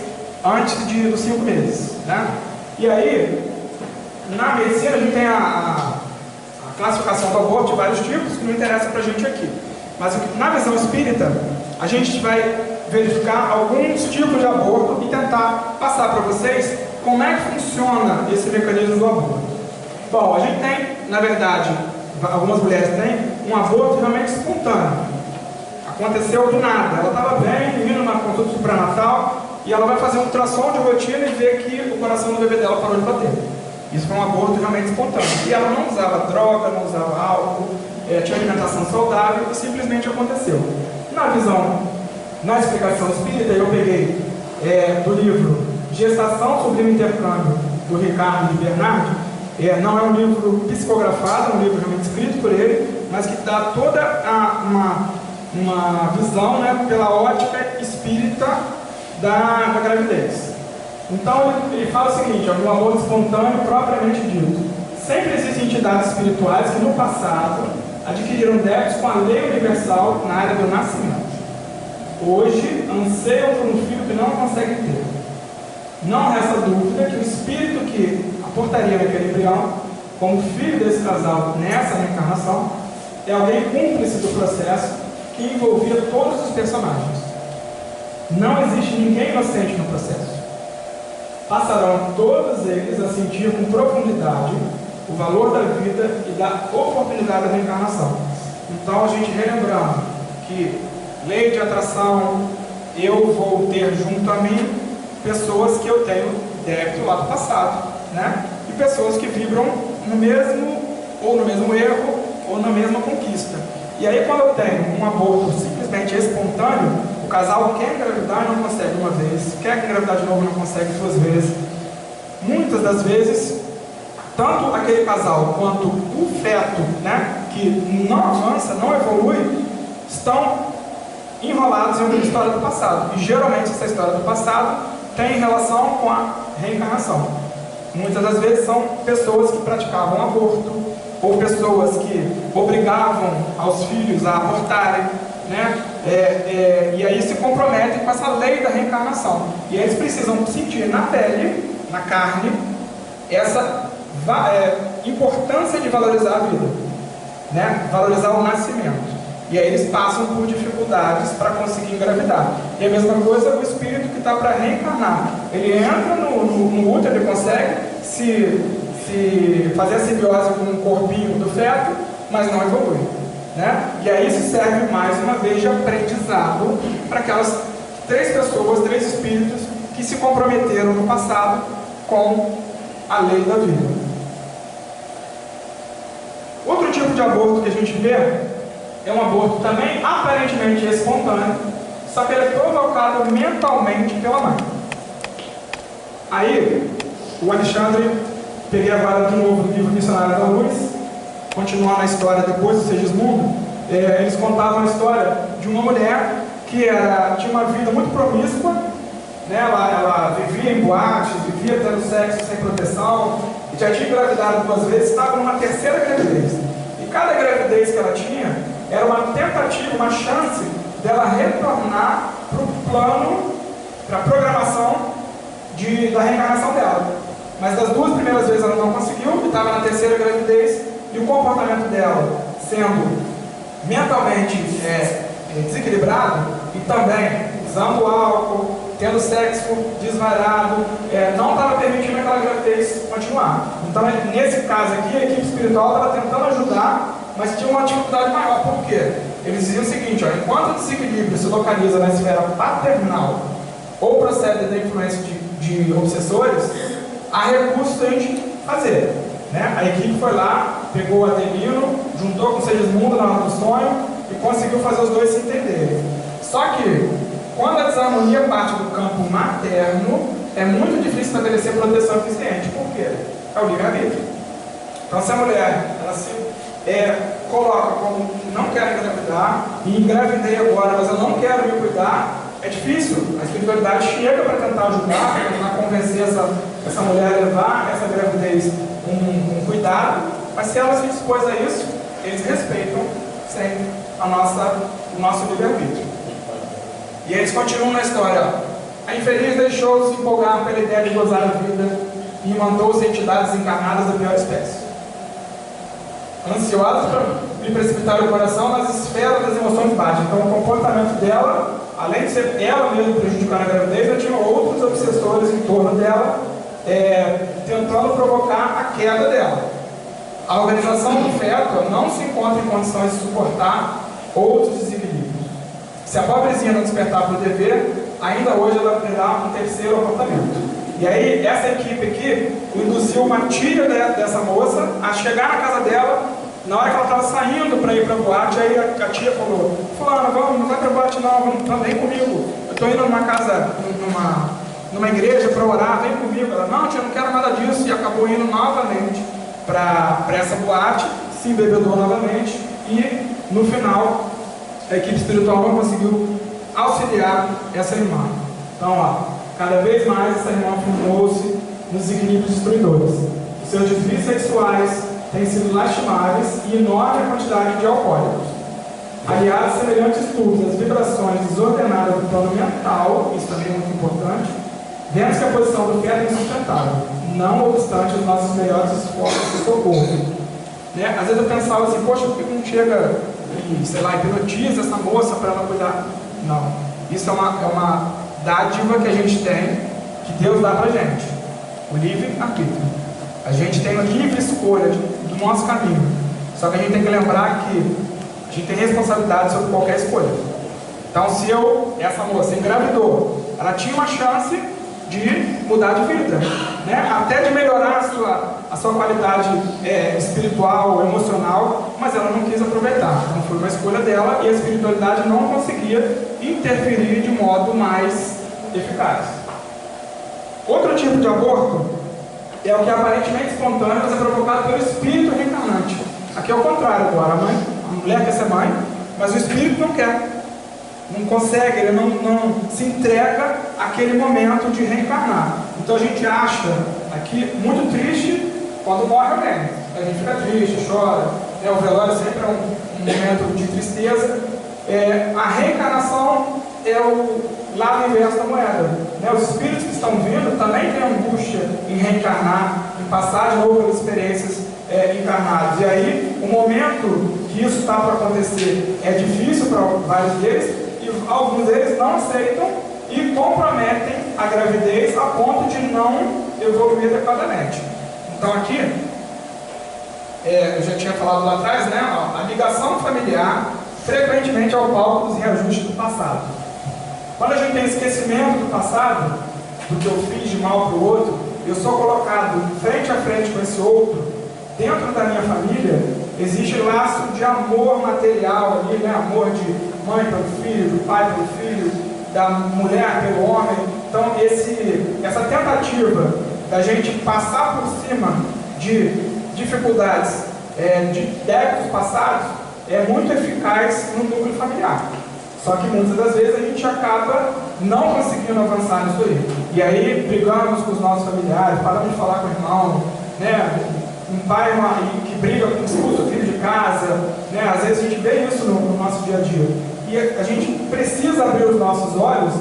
antes dos 5 meses, né? E aí, na medicina a gente tem a classificação do aborto de vários tipos, que não interessa pra gente aqui. Mas na visão espírita, a gente vai verificar alguns tipos de aborto e tentar passar para vocês como é que funciona esse mecanismo do aborto. Bom, a gente tem, na verdade, algumas mulheres têm um aborto realmente espontâneo. Aconteceu do nada, ela estava bem, indo na consulta supranatal, e ela vai fazer um ultrassom de rotina e ver que o coração do bebê dela parou de bater. Isso foi um aborto realmente espontâneo. E ela não usava droga, não usava álcool, tinha alimentação saudável e simplesmente aconteceu. Na explicação espírita, eu peguei do livro Gestação Sublime Intercâmbio, do Ricardo de Bernardi. Não é um livro psicografado, é um livro realmente escrito por ele, mas que dá toda uma visão, né, pela ótica espírita da gravidez. Então ele fala o seguinte, o amor espontâneo propriamente dito. Sempre existem entidades espirituais que no passado adquiriram débitos com a lei universal na área do nascimento. Hoje anseiam por um filho que não conseguem ter. Não resta dúvida que o espírito que aportaria naquele embrião, como filho desse casal nessa reencarnação, é alguém cúmplice do processo que envolvia todos os personagens. Não existe ninguém inocente no processo. Passarão todos eles a sentir com profundidade o valor da vida e da oportunidade da reencarnação. Então, a gente relembrando que lei de atração, eu vou ter junto a mim pessoas que eu tenho débito lá do passado, né? E pessoas que vibram no mesmo ou no mesmo erro, ou na mesma conquista. E aí, quando eu tenho um aborto simplesmente espontâneo, o casal quer engravidar e não consegue uma vez, quer engravidar de novo e não consegue duas vezes. Muitas das vezes, tanto aquele casal quanto o feto, né, que não avança, não evolui, estão enrolados em uma história do passado. E geralmente essa história do passado tem relação com a reencarnação. Muitas das vezes são pessoas que praticavam aborto, ou pessoas que obrigavam aos filhos a abortarem, né? E aí se comprometem com essa lei da reencarnação. E eles precisam sentir na pele, na carne, essa importância de valorizar a vida, né? Valorizar o nascimento. E aí eles passam por dificuldades para conseguir engravidar. E a mesma coisa o espírito que está para reencarnar. Ele entra no útero, ele consegue se fazer a simbiose com o corpinho do feto, mas não evolui, né? E aí isso serve mais uma vez de aprendizado para aquelas 3 pessoas, 3 espíritos que se comprometeram no passado com a lei da vida. Outro tipo de aborto que a gente vê é um aborto também aparentemente espontâneo, só que ele é provocado mentalmente pela mãe. Aí, o Alexandre, peguei agora de novo o livro Missionário da Luz, continuando a história depois do Segismundo, eles contavam a história de uma mulher que tinha uma vida muito promíscua, né? Ela vivia em boates, vivia tendo sexo sem proteção, e já tinha engravidado 2 vezes, estava numa 3ª gravidez. E cada gravidez que ela tinha era uma tentativa, uma chance dela retornar para o plano, para a programação da reencarnação dela. Mas das 2 primeiras vezes ela não conseguiu, estava na 3ª gravidez, e o comportamento dela sendo mentalmente desequilibrado, e também usando álcool, tendo sexo desvairado, não estava permitindo aquela gravidez continuar. Então, nesse caso aqui, a equipe espiritual estava tentando ajudar, mas tinha uma dificuldade maior. Por quê? Eles diziam o seguinte: enquanto o desequilíbrio se localiza na esfera paternal ou procede da influência de obsessores, há recursos para a gente fazer, né? A equipe foi lá, pegou o Adelino, juntou com o Segismundo na hora do sonho e conseguiu fazer os dois se entenderem. Só que, quando a desarmonia parte do campo materno, é muito difícil estabelecer proteção eficiente. Por quê? É o livre-arbítrio. Então, se a mulher ela se coloca como não quero engravidar, e engravidei agora, mas eu não quero me cuidar, é difícil. A espiritualidade chega para tentar ajudar, para tentar convencer essa mulher a levar essa gravidez com cuidado, mas se ela se dispôs a isso, eles respeitam sempre o nosso livre-arbítrio. E eles continuam na história. A infeliz deixou-se empolgar pela ideia de gozar a vida e mandou-se entidades encarnadas da pior espécie, ansiosas para lhe precipitar o coração nas esferas das emoções baixas. Então, o comportamento dela, além de ser ela mesma prejudicando a gravidez, ela tinha outros obsessores em torno dela, tentando provocar a queda dela. A organização do feto não se encontra em condições de suportar outros desequilíbrios. Se a pobrezinha não despertar para o dever, ainda hoje ela terá um 3º apontamento. E aí, essa equipe aqui induziu uma tia dessa moça a chegar na casa dela. Na hora que ela estava saindo para ir para a boate, aí a tia falou: fulana, vamos, não vai para a boate não, vem comigo. Eu estou indo numa casa, numa igreja para orar, vem comigo. Ela: não, tia, não quero nada disso. E acabou indo novamente para essa boate, se embebedou novamente, e no final a equipe espiritual não conseguiu auxiliar essa irmã. Então, cada vez mais essa irmã afundou-se nos desequilíbrios destruidores. Os seus desvios sexuais têm sido lastimáveis e enorme a quantidade de alcoólicos. Aliás, semelhantes estudos, as vibrações desordenadas do plano mental, isso também é muito importante, vemos que a posição do feto é insustentável, não obstante os nossos melhores esforços de socorro. Né? Às vezes eu pensava assim: poxa, por que não chega e, sei lá, hipnotiza essa moça para ela cuidar? Não. Isso é uma dádiva que a gente tem, que Deus dá para a gente. O livre-arbítrio. A gente tem a livre escolha do nosso caminho. Só que a gente tem que lembrar que a gente tem responsabilidade sobre qualquer escolha. Então, se essa moça engravidou, ela tinha uma chance de mudar de vida, né? Até de melhorar a sua qualidade espiritual, emocional, mas ela não quis aproveitar. Então foi uma escolha dela e a espiritualidade não conseguia interferir de modo mais eficaz. Outro tipo de aborto é o que é aparentemente espontâneo, mas é provocado pelo espírito reencarnante. Aqui é o contrário agora, a mulher quer ser mãe, mas o espírito não quer. Não consegue, ele não se entrega àquele momento de reencarnar. Então a gente acha aqui muito triste quando morre alguém. A gente fica triste, chora. O velório sempre é um momento de tristeza. A reencarnação é o lado inverso da moeda. Os espíritos que estão vindo também têm angústia em reencarnar, em passar de novo pelas experiências encarnadas. E aí, o momento que isso está para acontecer é difícil para vários deles, e alguns deles não aceitam e comprometem a gravidez a ponto de não evoluir adequadamente. Então aqui, eu já tinha falado lá atrás, a ligação familiar frequentemente é o palco dos reajustes do passado. Quando a gente tem esquecimento do passado, do que eu fiz de mal para o outro, eu sou colocado frente a frente com esse outro, dentro da minha família, existe laço de amor material ali, amor de mãe pelo filho, do pai pelo filho, da mulher pelo homem. Então essa tentativa da gente passar por cima de dificuldades, de débitos passados, é muito eficaz no núcleo familiar. Só que muitas das vezes a gente acaba não conseguindo avançar nisso aí. E aí brigamos com os nossos familiares, paramos de falar com o irmão, um pai que briga com expulsa o filho de casa, às vezes a gente vê isso no nosso dia a dia. E a gente precisa abrir os nossos olhos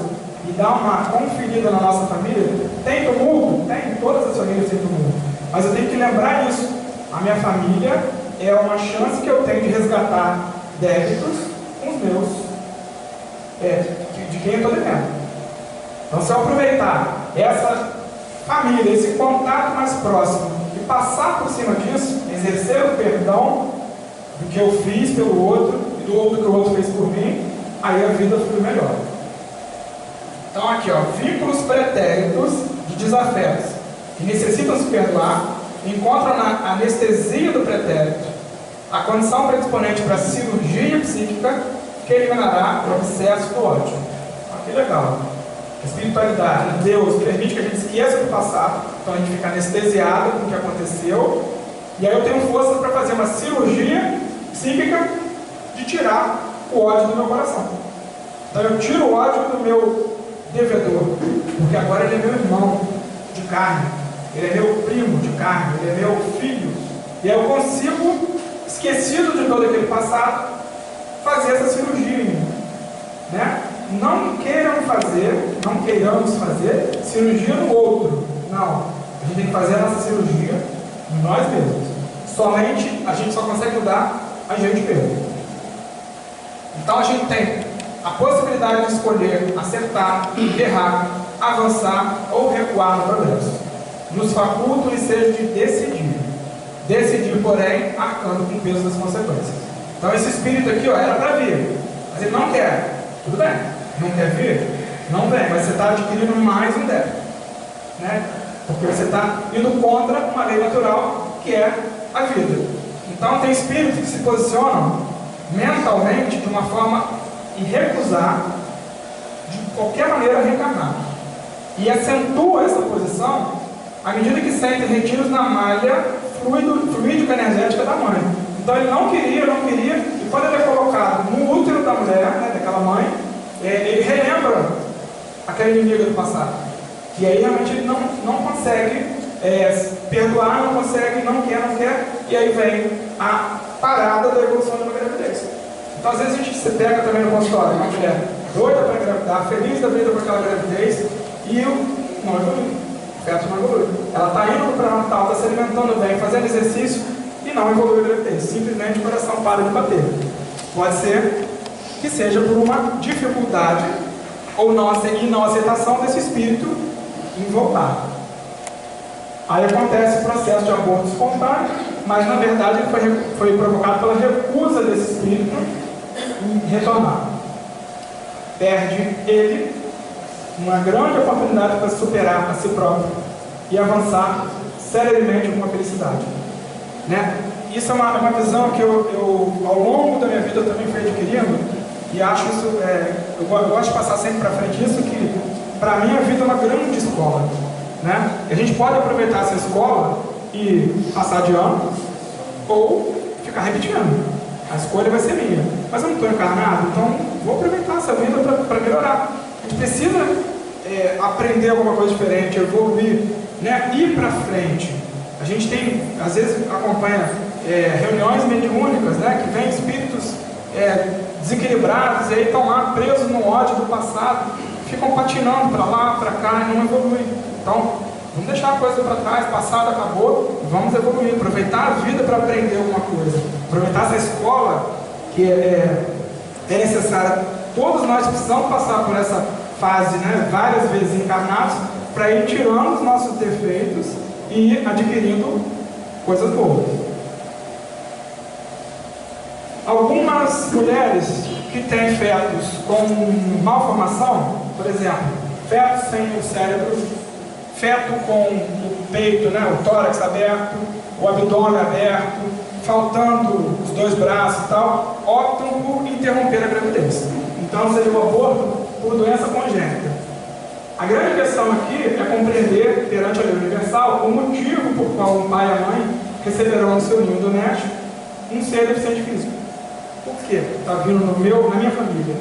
e dar uma conferida na nossa família. Tem tumulto? Tem, todas as famílias têm tumulto. Mas eu tenho que lembrar isso. A minha família é uma chance que eu tenho de resgatar débitos com os meus, de quem eu estou devendo. Então, se eu aproveitar essa família, esse contato mais próximo, e passar por cima disso, exercer o perdão do que eu fiz pelo outro e do outro que o outro fez por mim, aí a vida flui melhor. Então aqui, vínculos pretéritos de desafetos que necessitam se perdoar, encontram na anestesia do pretérito a condição predisponente para a cirurgia psíquica que eliminará o abscesso do ódio. Que legal. A espiritualidade, Deus permite que a gente esqueça do passado, então a gente fica anestesiado com o que aconteceu, e aí eu tenho força para fazer uma cirurgia psíquica de tirar o ódio do meu coração. Então eu tiro o ódio do meu devedor, porque agora ele é meu irmão de carne, ele é meu primo de carne, ele é meu filho, e aí eu consigo, esquecido de todo aquele passado, fazer essa cirurgia em mim, Não queiramos fazer cirurgia no outro. Não. A gente tem que fazer a nossa cirurgia em nós mesmos. Somente a gente só consegue mudar a gente mesmo. Então a gente tem a possibilidade de escolher acertar, errar, avançar ou recuar no progresso. Nos faculta o ensejo de decidir. Decidir, porém, arcando com o peso das consequências. Então esse espírito aqui, era para vir, mas ele não quer. Tudo bem, não quer vir? Não vem, mas você está adquirindo mais um débito, porque você está indo contra uma lei natural que é a vida. Então tem espíritos que se posicionam mentalmente de uma forma em recusar de qualquer maneira reencarnar, e acentua essa posição à medida que sentem retiros na malha fluídica energética da mãe. Então ele não queria, e quando ele é colocado no útero da mulher, daquela mãe, ele relembra aquela inimiga do passado. E aí realmente ele não consegue perdoar, não consegue, não quer, e aí vem a parada da evolução de uma gravidez. Então às vezes a gente se pega também no consultório, uma mulher doida para engravidar, feliz da vida com aquela gravidez, e não evolui, o feto não evolui. Ela está indo para o pré-natal, está se alimentando bem, fazendo exercício, e não evolui a gravidez, simplesmente o coração para de bater. Pode ser que seja por uma dificuldade ou não aceitação desse espírito em voltar. Aí acontece o processo de aborto espontâneo, mas na verdade ele foi provocado pela recusa desse espírito em retornar. Perde ele uma grande oportunidade para superar a si próprio e avançar seriamente com a felicidade, né? Isso é uma visão que eu, ao longo da minha vida, eu também fui adquirindo, e acho isso, eu gosto de passar sempre para frente isso, que para mim a vida é uma grande escola, né? E a gente pode aproveitar essa escola e passar de ano, ou ficar repetindo. A escolha vai ser minha. Mas eu não estou encarnado, então vou aproveitar essa vida para melhorar. A gente precisa aprender alguma coisa diferente, evoluir, né? Ir para frente. A gente tem, às vezes, acompanha reuniões mediúnicas, né? Que vem espíritos desequilibrados e aí estão lá presos no ódio do passado, ficam patinando para lá, para cá e não evoluem. Então, vamos deixar a coisa para trás, passado acabou, vamos evoluir, aproveitar a vida para aprender alguma coisa, aproveitar essa escola que é necessária. Todos nós precisamos passar por essa fase, né, várias vezes encarnados, para ir tirando os nossos defeitos e ir adquirindo coisas boas. Algumas mulheres que têm fetos com malformação, por exemplo, fetos sem o cérebro, feto com o peito, né, o tórax aberto, o abdômen aberto, faltando os 2 braços e tal, optam por interromper a gravidez. Então seria um aborto por doença congênita. A grande questão aqui é compreender, perante a lei universal, o motivo por qual o pai e a mãe receberão no seu ninho doméstico um ser deficiente físico. Por quê? Está vindo na minha família.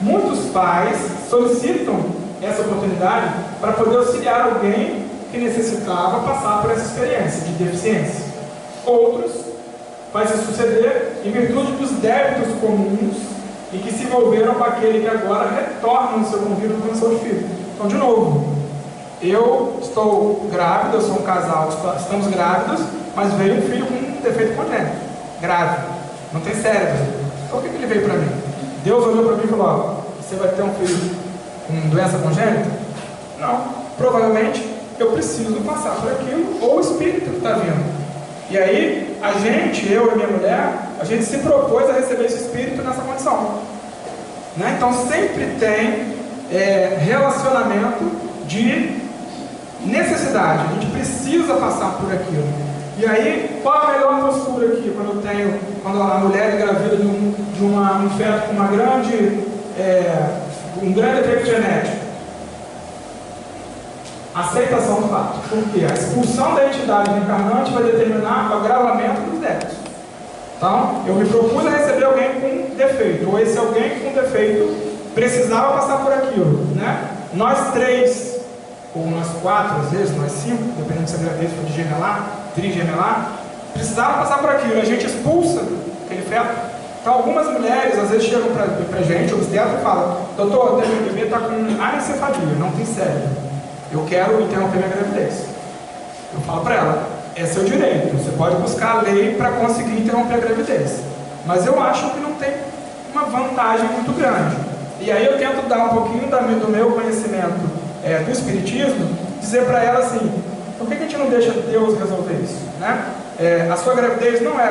Muitos pais solicitam essa oportunidade para poder auxiliar alguém que necessitava passar por essa experiência de deficiência. Outros vai se suceder em virtude dos débitos comuns e que se envolveram com aquele que agora retorna no seu convívio com o seu filho. Então, de novo, eu estou grávida, eu sou um casal, estamos grávidos, mas veio um filho com um defeito congênito, grave, não tem cérebro. Então, o que ele veio para mim? Deus olhou para mim e falou: ó, você vai ter um filho com doença congênita? Não. Provavelmente eu preciso passar por aquilo, ou o espírito que está vindo. E aí, eu e minha mulher, a gente se propôs a receber esse espírito nessa condição, né? Então sempre tem relacionamento de necessidade, a gente precisa passar por aquilo. E aí, qual a melhor postura aqui, quando a mulher é engravida de um feto com um grande defeito genético? Aceitação do fato. Por quê? A expulsão da entidade reencarnante vai determinar o agravamento dos débitos. Então, eu me propus a receber alguém com defeito, ou esse alguém com defeito precisava passar por aquilo, né? Nós 3, ou nós 4, às vezes, nós 5, dependendo se a gravidez for de gemelar, trigemelar, precisava passar por aquilo. A gente expulsa aquele feto. Então, algumas mulheres, às vezes, chegam para a gente, obstetra, e falam: doutor, o bebê está com anencefalia, não tem cérebro. Eu quero interromper minha gravidez. Eu falo para ela: é seu direito, você pode buscar a lei para conseguir interromper a gravidez. Mas eu acho que não tem uma vantagem muito grande. E aí eu tento dar um pouquinho do meu conhecimento do Espiritismo, dizer para ela assim: por que a gente não deixa Deus resolver isso? Né? A sua gravidez não é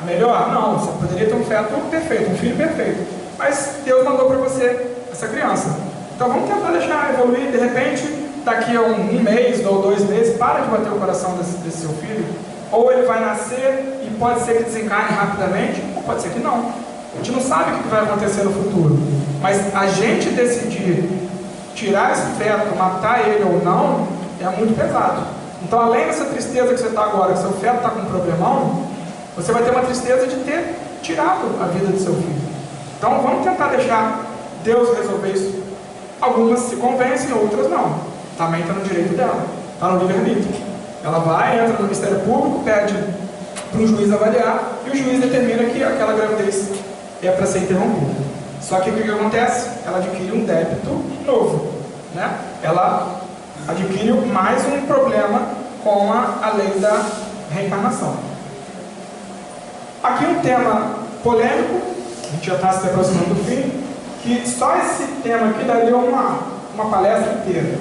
a melhor? Não, você poderia ter um feto perfeito, um filho perfeito. Mas Deus mandou para você essa criança. Então vamos tentar deixar evoluir. De repente, daqui a um mês ou 2 meses, para de bater o coração desse seu filho. Ou ele vai nascer e pode ser que desencarne rapidamente, ou pode ser que não. A gente não sabe o que vai acontecer no futuro. Mas a gente decidir tirar esse feto, matar ele ou não, é muito pesado. Então, além dessa tristeza que você está agora, que seu feto está com um problemão, você vai ter uma tristeza de ter tirado a vida do seu filho. Então, vamos tentar deixar Deus resolver isso. Algumas se convencem, outras não. Também está no direito dela, está no livre-arbítrio. Ela vai, entra no Ministério Público, pede para o juiz avaliar, e o juiz determina que aquela gravidez é para ser interrompida. Só que o que acontece? Ela adquire um débito novo, né? Ela adquire mais um problema com a lei da reencarnação. Aqui um tema polêmico, a gente já está se aproximando do fim, que só esse tema aqui daria uma palestra inteira.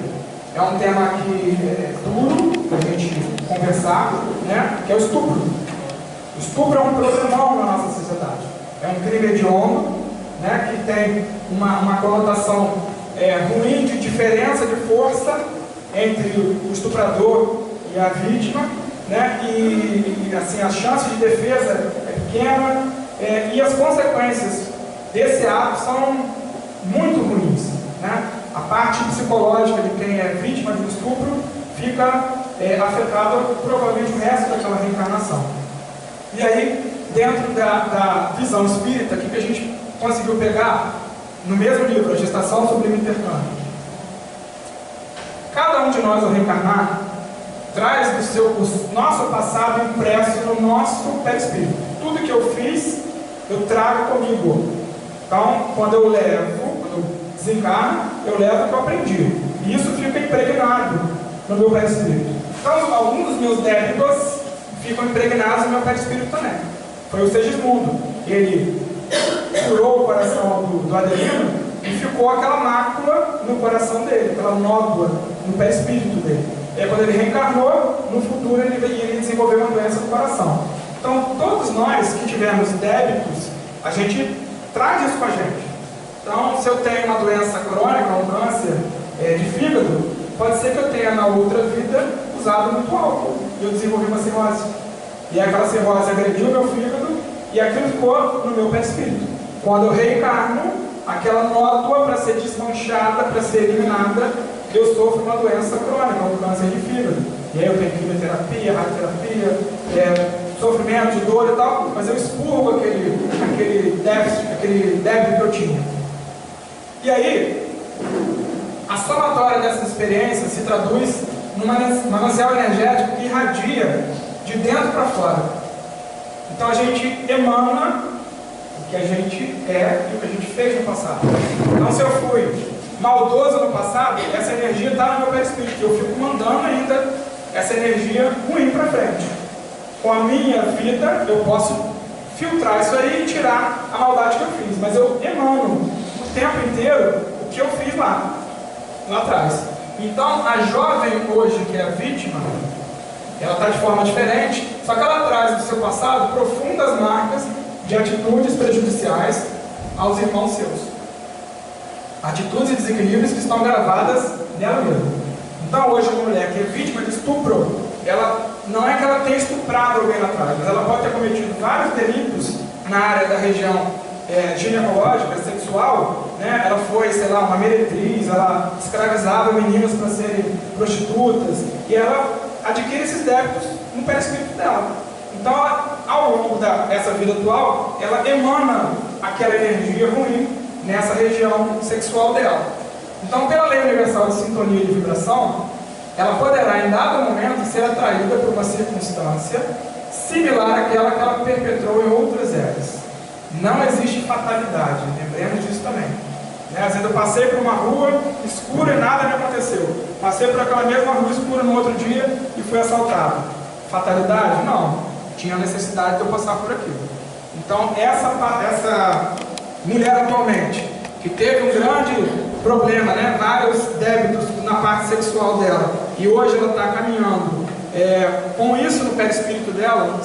É um tema que é duro para a gente conversar, né? Que é o estupro. O estupro é um problemão na nossa sociedade. É um crime hediondo, né? Que tem uma conotação ruim de diferença de força entre o estuprador e a vítima, né? E assim, a chance de defesa é pequena, e as consequências desse ato são muito ruins, né? A parte psicológica de quem é vítima de um estupro fica afetada provavelmente o resto daquela reencarnação. E aí, dentro da visão espírita, o que a gente conseguiu pegar no mesmo livro, A Gestação Sublime Intercâmbio? Cada um de nós, ao reencarnar, traz o nosso passado impresso no nosso perispírito. Tudo que eu fiz, eu trago comigo. Então, quando eu desencarno, eu levo o que eu aprendi. E isso fica impregnado no meu perispírito. Então, alguns dos meus débitos ficam impregnados no meu perispírito também. Foi o Segismundo. Ele furou o coração do Adelino e ficou aquela mácula no coração dele, aquela nódoa no perispírito dele. E aí, quando ele reencarnou, no futuro ele iria desenvolver uma doença no coração. Então, todos nós que tivermos débitos, a gente traz isso com a gente. Então, se eu tenho uma doença crônica, um câncer de fígado, pode ser que eu tenha na outra vida usado muito álcool e eu desenvolvi uma cirrose. E aquela cirrose agrediu o meu fígado e aquilo ficou no meu perispírito. Quando eu reencarno, aquela nódoa, para ser desmanchada, para ser eliminada, eu sofro uma doença crônica, um câncer de fígado. E aí eu tenho quimioterapia, radioterapia, sofrimento de dor e tal, mas eu expurgo aquele déficit, aquele débito que eu tinha. E aí, a somatória dessas experiências se traduz num manancial energético que irradia de dentro para fora. Então a gente emana o que a gente é e o que a gente fez no passado. Então, se eu fui maldoso no passado, essa energia está no meu perispírito. Eu fico mandando ainda essa energia ruim para frente. Com a minha vida, eu posso filtrar isso aí e tirar a maldade que eu fiz. Mas eu emano o tempo inteiro o que eu fiz lá atrás. Então, a jovem hoje que é a vítima, ela está de forma diferente, só que ela traz do seu passado profundas marcas de atitudes prejudiciais aos irmãos seus. Atitudes e desequilíbrios que estão gravadas nela mesma. Então, hoje, uma mulher que é vítima de estupro, ela não é que ela tenha estuprado alguém lá atrás, mas ela pode ter cometido vários delitos na área da região ginecológica, sexual, né? Ela foi, sei lá, uma meretriz, ela escravizava meninas para serem prostitutas, e ela adquire esses débitos no perispírito dela. Então, ao longo dessa vida atual, ela emana aquela energia ruim nessa região sexual dela. Então, pela lei universal de sintonia e de vibração, ela poderá, em dado momento, ser atraída por uma circunstância similar àquela que ela perpetrou em outras eras. Não existe fatalidade, lembremos disso também. Às vezes eu passei por uma rua escura e nada me aconteceu. Passei por aquela mesma rua escura no outro dia e fui assaltado. Fatalidade? Não. Tinha necessidade de eu passar por aquilo. Então, essa mulher atualmente, que teve um grande problema, né? Vários débitos na parte sexual dela, e hoje ela está caminhando com isso no perispírito dela,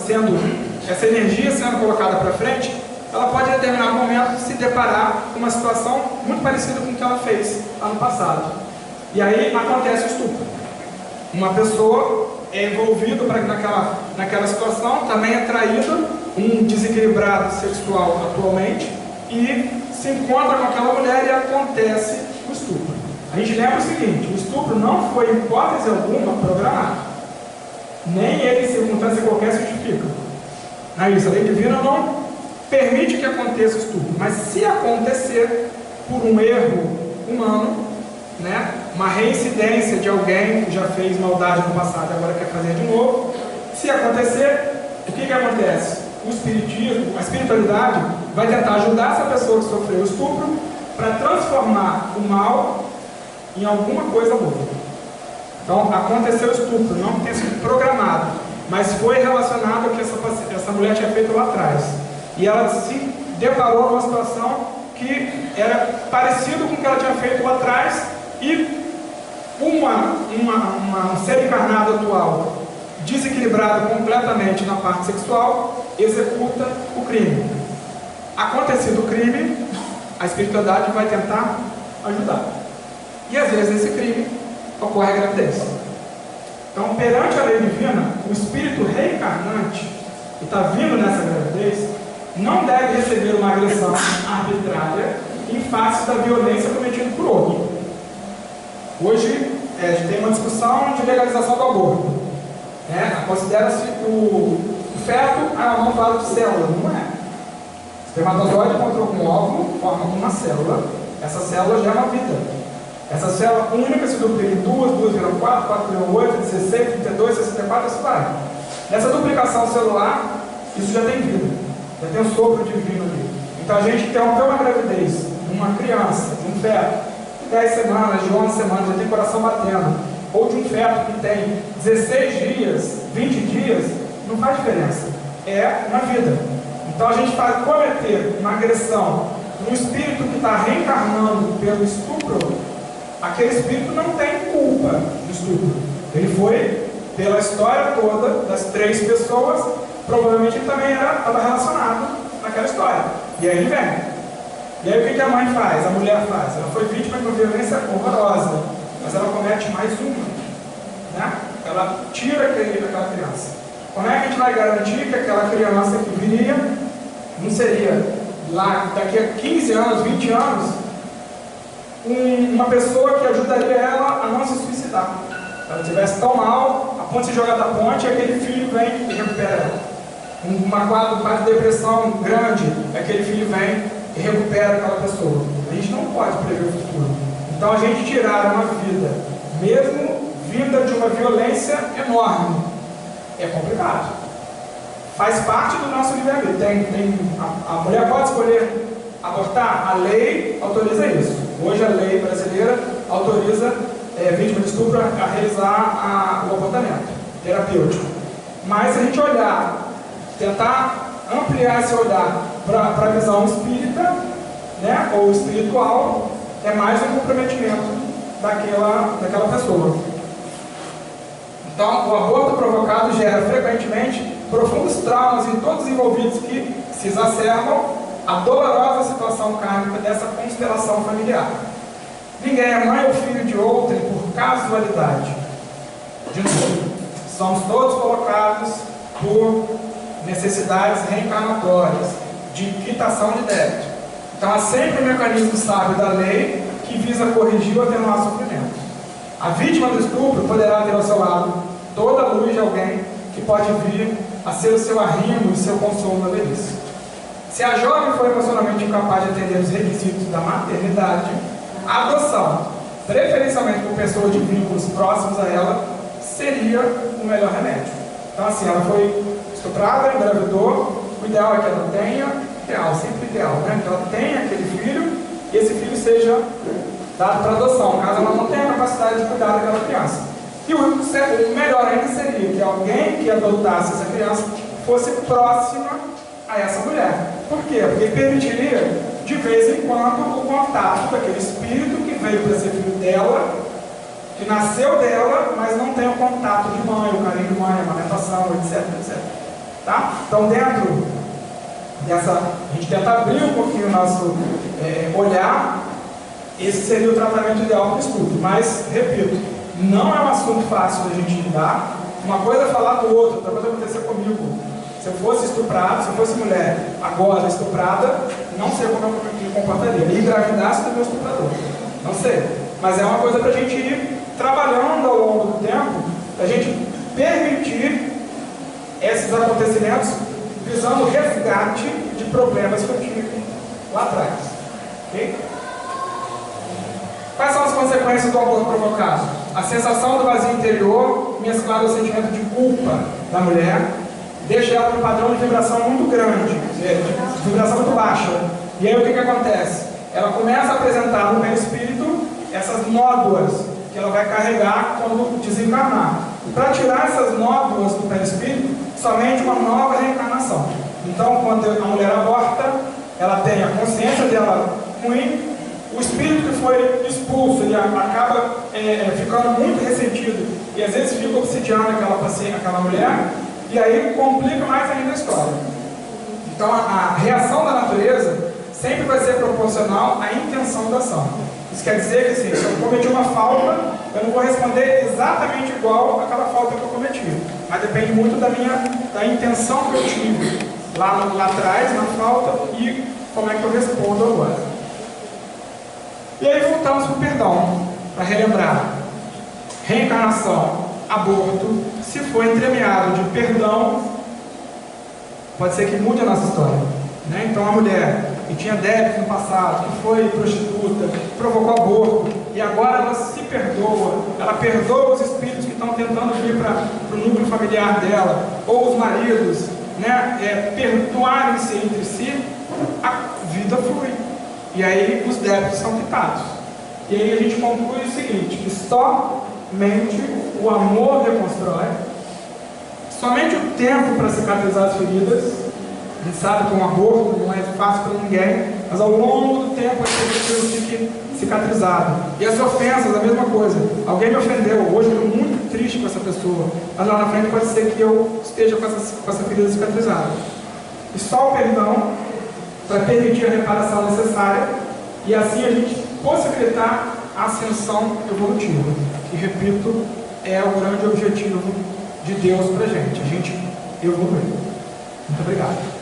essa energia sendo colocada para frente, ela pode em determinado momento se deparar com uma situação muito parecida com o que ela fez ano passado. E aí acontece o estupro. Uma pessoa é envolvida naquela situação, também é traído, um desequilibrado sexual atualmente, e se encontra com aquela mulher e acontece o estupro. A gente lembra o seguinte: o estupro não foi, em hipótese alguma, programado. Nem ele, em circunstância qualquer, se justifica. Não é isso, a lei divina não permite que aconteça o estupro, mas se acontecer por um erro humano, né, uma reincidência de alguém que já fez maldade no passado e agora quer fazer de novo, se acontecer, o que acontece? O espiritismo, a espiritualidade vai tentar ajudar essa pessoa que sofreu o estupro para transformar o mal em alguma coisa boa. Então, aconteceu o estupro, não tem sido programado, mas foi relacionado ao que essa mulher tinha feito lá atrás. E ela se deparou numa situação que era parecido com o que ela tinha feito lá atrás, e um ser encarnado atual, desequilibrado completamente na parte sexual, executa o crime. Acontecido o crime, a espiritualidade vai tentar ajudar. E às vezes nesse crime ocorre a gravidez. Então, perante a lei divina, o espírito reencarnante que está vindo nessa gravidez não deve receber uma agressão arbitrária em face da violência cometida por outro. Hoje a gente tem uma discussão de legalização do aborto. Considera-se o feto uma vara de célula, não é? O espermatozoide encontrou com um óvulo, forma uma célula. Essa célula gera uma vida. Essa célula única se duplica em 2 viram 4, 4 viram 8, 16, 32, 64, assim vai. Nessa duplicação celular, isso já tem vida, já tem um sopro divino ali. Então a gente interrompeu uma gravidez de uma criança, de um feto, de 10 semanas, de 11 semanas, já tem coração batendo, ou de um feto que tem 16 dias, 20 dias, não faz diferença. É uma vida. Então a gente vai cometer uma agressão no espírito que está reencarnando pelo estupro. Aquele espírito não tem culpa do estupro. Ele foi, pela história toda, das 3 pessoas, provavelmente ele também estava relacionado naquela história. E aí ele vem. E aí o que a mãe faz? A mulher faz? Ela foi vítima de uma violência horrorosa, mas ela comete mais uma. Ela tira aquela criança. Como é que a gente vai garantir que aquela criança que viria não seria lá, daqui a 15 anos, 20 anos, uma pessoa que ajudaria ela a não se suicidar? Se ela estivesse tão mal, a ponto de se jogar da ponte, aquele filho vem e recupera ela. Uma quadro de depressão grande, aquele filho vem e recupera aquela pessoa. A gente não pode prever o futuro. Então a gente tirar uma vida, mesmo vinda de uma violência enorme, é complicado. Faz parte do nosso livre-arbítrio. A mulher pode escolher abortar? A lei autoriza isso. Hoje a lei brasileira autoriza vítima de estupro a realizar o abortamento terapêutico. Mas se a gente olhar, tentar ampliar esse olhar para a visão espírita, ou espiritual, é mais um comprometimento daquela pessoa. Então, o aborto provocado gera frequentemente profundos traumas em todos os envolvidos que se exacerbam a dolorosa situação kármica dessa constelação familiar. Ninguém é mãe ou filho de outrem por casualidade. De novo, somos todos colocados por necessidades reencarnatórias, de quitação de débito. Então há sempre um mecanismo sábio da lei que visa corrigir ou atenuar sofrimento. A vítima do estupro poderá ter ao seu lado toda a luz de alguém que pode vir a ser o seu arrimo e o seu consolo na velhice. Se a jovem for emocionalmente incapaz de atender os requisitos da maternidade, a adoção, preferencialmente por pessoas de vínculos próximos a ela, seria o melhor remédio. Então assim, ela foi estuprada, engravidou, o ideal é que ela tenha, sempre ideal, que ela tenha aquele filho e esse filho seja dado para adoção, caso ela não tenha a capacidade de cuidar daquela criança. E o melhor ainda seria que alguém que adotasse essa criança fosse próxima a essa mulher. Por quê? Porque permitiria, de vez em quando, o contato daquele espírito que veio para ser filho dela, que nasceu dela, mas não tem o contato de mãe, o carinho de mãe, a amamentação, etc, etc. Tá? Então, dentro dessa, a gente tenta abrir um pouquinho o nosso olhar. Esse seria o tratamento ideal para o estudo, mas, repito, não é um assunto fácil da gente lidar. Uma coisa é falar do outro, outra coisa é acontecer comigo. Se eu fosse estuprado, se eu fosse mulher agora estuprada, não sei como eu me comportaria. E engravidasse do meu estuprador, não sei. Mas é uma coisa para a gente ir trabalhando ao longo do tempo, para a gente permitir esses acontecimentos visando o resgate de problemas que eu tive lá atrás. Ok? Quais são as consequências do aborto provocado? A sensação do vazio interior, mesclado ao sentimento de culpa da mulher, deixa ela num padrão de vibração muito grande, de vibração muito baixa. E aí o que acontece? Ela começa a apresentar no perispírito essas nódoas que ela vai carregar quando desencarnar. E para tirar essas nódoas do perispírito, somente uma nova reencarnação. Então, quando a mulher aborta, ela tem a consciência dela ruim. O espírito que foi expulso, ele acaba ficando muito ressentido e às vezes fica obsidiando aquela paciente, aquela mulher, e aí complica mais ainda a história. Então a reação da natureza sempre vai ser proporcional à intenção da ação. Isso quer dizer que assim, se eu cometi uma falta, eu não vou responder exatamente igual àquela falta que eu cometi. Mas depende muito da intenção que eu tive lá atrás, na falta, e como é que eu respondo agora. E aí voltamos para o perdão, para relembrar. Reencarnação, aborto, se for entremeado de perdão, pode ser que mude a nossa história. Né? Então a mulher que tinha débito no passado, que foi prostituta, que provocou aborto, e agora ela se perdoa, ela perdoa os espíritos que estão tentando vir para o núcleo familiar dela, ou os maridos, né? Perdoarem-se entre si, a vida flui. E aí os débitos são quitados. E aí a gente conclui o seguinte, que somente o amor reconstrói, somente o tempo para cicatrizar as feridas. A gente sabe que um aborto não é fácil para ninguém, mas ao longo do tempo aquilo fique cicatrizado. E as ofensas, a mesma coisa. Alguém me ofendeu, hoje eu estou muito triste com essa pessoa, mas lá na frente pode ser que eu esteja com essa ferida cicatrizada. E só o perdão para permitir a reparação necessária e assim a gente possibilitar a ascensão evolutiva, que, repito, é o grande objetivo de Deus para a gente evoluir. Muito obrigado.